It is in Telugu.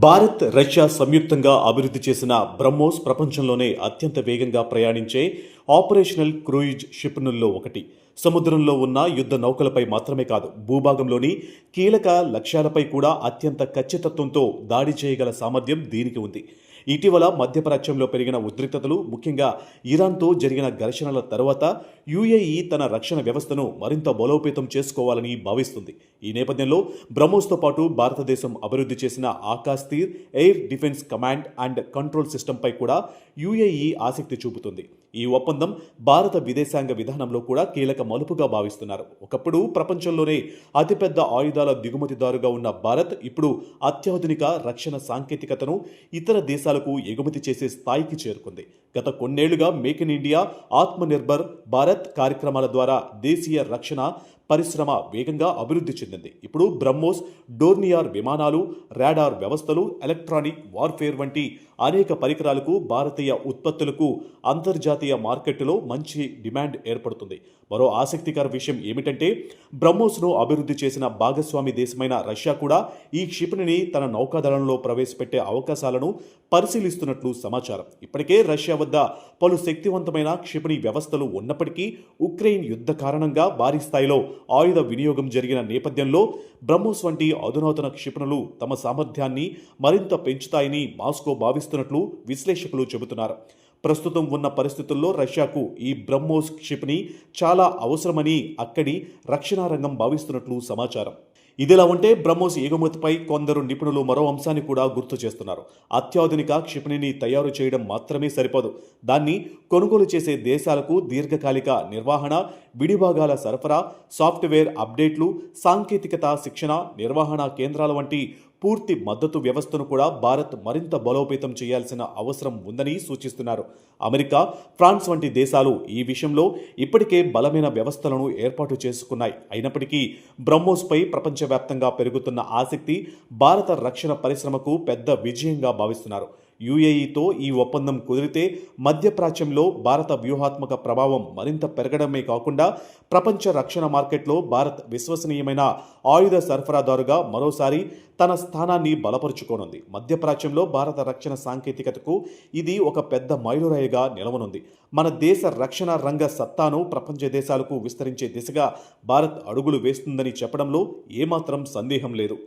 భారత్, రష్యా సంయుక్తంగా అభివృద్ధి చేసిన బ్రహ్మోస్ ప్రపంచంలోనే అత్యంత వేగంగా ప్రయాణించే ఆపరేషనల్ క్రూయిజ్ షిప్నుల్లో ఒకటి. సముద్రంలో ఉన్న యుద్ధ నౌకలపై మాత్రమే కాదు, భూభాగంలోని కీలక లక్ష్యాలపై కూడా అత్యంత ఖచ్చితత్వంతో దాడి చేయగల సామర్థ్యం దీనికి ఉంది. ఇటీవల మధ్యప్రాచ్యంలో పెరిగిన ఉద్రిక్తతలు, ముఖ్యంగా ఇరాన్తో జరిగిన ఘర్షణల తర్వాత యుఏఈ తన రక్షణ వ్యవస్థను మరింత బలోపేతం చేసుకోవాలని భావిస్తుంది. ఈ నేపథ్యంలో బ్రహ్మోస్తో పాటు భారతదేశం అభివృద్ధి చేసిన Akashteer air defence command and control సిస్టంపై కూడా యుఏఈ ఆసక్తి చూపుతుంది. ఈ ఒప్పందం భారత విదేశాంగ విధానంలో కూడా కీలక మలుపుగా భావిస్తున్నారు. ఒకప్పుడు ప్రపంచంలోనే అతిపెద్ద ఆయుధాల దిగుమతిదారుగా ఉన్న భారత్ ఇప్పుడు అత్యాధునిక రక్షణ సాంకేతికతను ఇతర దేశాలకు ఎగుమతి చేసే స్థాయికి చేరుకుంది. గత కొన్నేళ్లుగా make in India, Atmanirbhar Bharat కార్యక్రమాల ద్వారా దేశీయ రక్షణ పరిశ్రమ వేగంగా అభివృద్ధి చెందింది. ఇప్పుడు బ్రహ్మోస్, డోర్నియర్ విమానాలు, రాడార్ వ్యవస్థలు, ఎలక్ట్రానిక్ వార్ఫేర్ వంటి అనేక పరికరాలకు, భారతీయ ఉత్పత్తులకు అంతర్జాతీయ మార్కెట్లో మంచి డిమాండ్ ఏర్పడుతుంది. మరో ఆసక్తికర విషయం ఏమిటంటే, బ్రహ్మోస్ను అభివృద్ధి చేసిన భాగస్వామి దేశమైన రష్యా కూడా ఈ క్షిపణిని తన నౌకాదళంలో ప్రవేశపెట్టే అవకాశాలను పరిశీలిస్తున్నట్లు సమాచారం. ఇప్పటికే రష్యా వద్ద పలు శక్తివంతమైన క్షిపణి వ్యవస్థలు ఉన్నప్పటికీ ఉక్రెయిన్ యుద్ధ కారణంగా భారీ స్థాయిలో ఆయుధ వినియోగం జరిగిన నేపథ్యంలో బ్రహ్మోస్ వంటి అధునాతన క్షిపణులు తమ సామర్థ్యాన్ని మరింత పెంచుతాయని మాస్కో భావిస్తున్నట్లు విశ్లేషకులు చెబుతున్నారు. ప్రస్తుతం ఉన్న పరిస్థితుల్లో రష్యాకు ఈ బ్రహ్మోస్ క్షిపణి చాలా అవసరమని అక్కడి రక్షణ రంగం భావిస్తున్నట్లు సమాచారం. ఇదిలా ఉంటే బ్రహ్మోస్ ఎగుమతిపై కొందరు నిపుణులు మరో అంశాన్ని కూడా గుర్తు చేస్తున్నారు. అత్యాధునిక క్షిపణిని తయారు చేయడం మాత్రమే సరిపోదు. దాన్ని కొనుగోలు చేసే దేశాలకు దీర్ఘకాలిక నిర్వహణ, విడిభాగాల సరఫరా, సాఫ్ట్వేర్ అప్డేట్లు, సాంకేతికత శిక్షణ, నిర్వహణ కేంద్రాల వంటి పూర్తి మద్దతు వ్యవస్థను కూడా భారత్ మరింత బలోపేతం చేయాల్సిన అవసరం ఉందని సూచిస్తున్నారు. అమెరికా, ఫ్రాన్స్ వంటి దేశాలు ఈ విషయంలో ఇప్పటికే బలమైన వ్యవస్థలను ఏర్పాటు చేసుకున్నాయి. అయినప్పటికీ బ్రహ్మోస్పై ప్రపంచవ్యాప్తంగా పెరుగుతున్న ఆసక్తి భారత రక్షణ పరిశ్రమకు పెద్ద విజయంగా భావిస్తున్నారు. యుఏఈతో ఈ ఒప్పందం కుదిరితే మధ్యప్రాచ్యంలో భారత వ్యూహాత్మక ప్రభావం మరింత పెరగడమే కాకుండా ప్రపంచ రక్షణ మార్కెట్లో భారత్ విశ్వసనీయమైన ఆయుధ సరఫరాదారుగా మరోసారి తన స్థానాన్ని బలపరుచుకోనుంది. మధ్యప్రాచ్యంలో భారత రక్షణ సాంకేతికతకు ఇది ఒక పెద్ద మైలురాయిగా నిలవనుంది. మన దేశ రక్షణ రంగ సత్తాను ప్రపంచ దేశాలకు విస్తరించే దిశగా భారత్ అడుగులు వేస్తుందని చెప్పడంలో ఏమాత్రం సందేహం లేదు.